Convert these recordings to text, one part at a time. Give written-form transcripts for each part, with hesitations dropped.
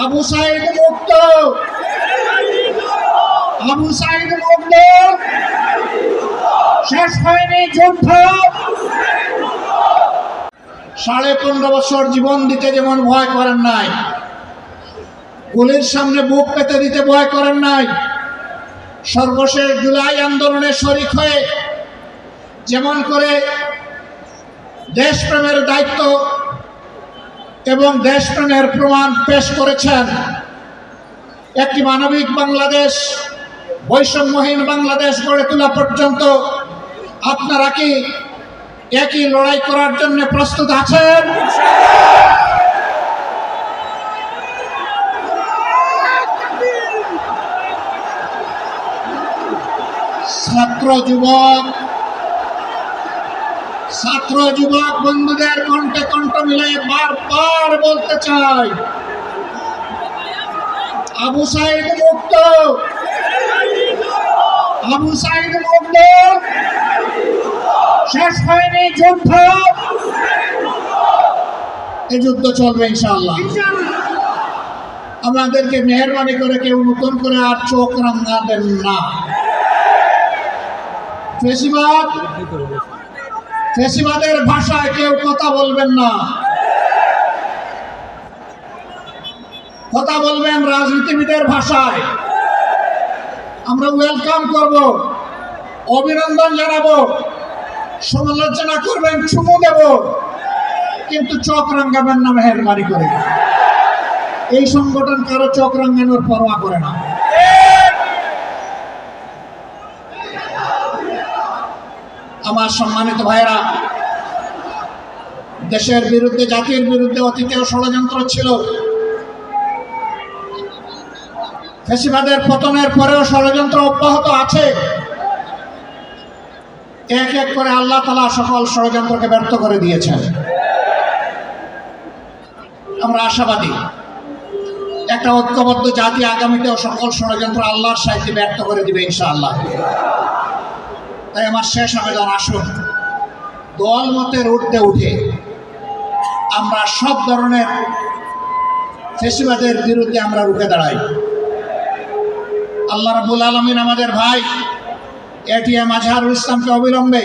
আবু সাইদ মুক্ত, আবু সাইদ মুক্ত। শেষ হয়নি যুদ্ধ। 15.5 বছর জীবন দিতে যেমন ভয় করেন নাই, গুলির সামনে বুক পেতে দিতে ভয় করেন নাই, সর্বশেষ জুলাই আন্দোলনে শরিক হয়ে যেমন করে দেশপ্রেমের দায়িত্ব এবং দেশপ্রেমের প্রমাণ পেশ করেছেন, একটি মানবিক বাংলাদেশ, বৈষম্যহীন বাংলাদেশ গড়ে তোলা পর্যন্ত আপনারা কি একই লড়াই করার জন্য প্রস্তুত আছেন? ছাত্র যুবক বন্ধুদের কণ্ঠে কণ্ঠ মিলে বারবার বলতে চাই, আবু সাইদ মুক্ত, আবু সাইদ মুক্ত। শেষ হয়নি যুদ্ধ। এই যুদ্ধ চলবে ইনশাআল্লাহ। আমাদেরকে মেহেরবানি করে কেউ নতুন করে আর চোখ রাঙাবেন না। ফেসিবাদের ভাষায় কেউ কথা বলবেন না, কথা বলবেন রাজনীতিবিদের ভাষায়। আমরা ওয়েলকাম করব, অভিনন্দন জানাবো, সমালোচনা করবেন, চুমু দেব, কিন্তু চোখ রাঙাবেন না মেহেরবানি করে। এই সংগঠন কারো চোখ রাঙানোর পরোয়া করে না। আমার সম্মানিত ভাইরা, দেশের বিরুদ্ধে, জাতির বিরুদ্ধে অতীতেও ষড়যন্ত্র ছিল, ফ্যাসিবাদের পতনের পরেও ষড়যন্ত্র অব্যাহত আছে। এক এক করে আল্লাহ তাআলা সকল ষড়যন্ত্রকে ব্যর্থ করে দিয়েছেন। আমরা আশাবাদী একটা ঐক্যবদ্ধ জাতি আগামীতেও সকল ষড়যন্ত্র আল্লাহর সাহায্যে ব্যর্থ করে দিবে ইনশাআল্লাহ। তাই আমার শেষ আবেদন, আসুন দল মতের ঊর্ধ্বে উঠে আমরা সব ধরনের ফ্যাসিবাদের বিরুদ্ধে আমরা রুখে দাঁড়াই। আল্লাহ রাব্বুল আলামিন আমাদের ভাই এটিএম আজহারুল ইসলামকে অবিলম্বে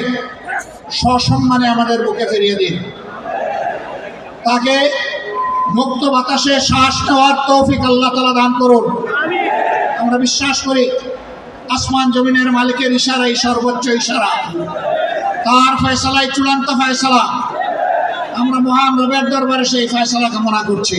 সসম্মানে আমাদের বুকে ফিরিয়ে দিন। তাকে মুক্ত বাতাসে শ্বাস নেওয়ার তৌফিক আল্লাহ তাআলা দান করুন। আমরা বিশ্বাস করি আসমান জমিনের মালিকের ইশারাই সর্বোচ্চ ইশারা, তার ফয়সালাই চূড়ান্ত ফয়সালা। আমরা মহান রবের দরবারে সেই ফয়সালা কামনা করছি।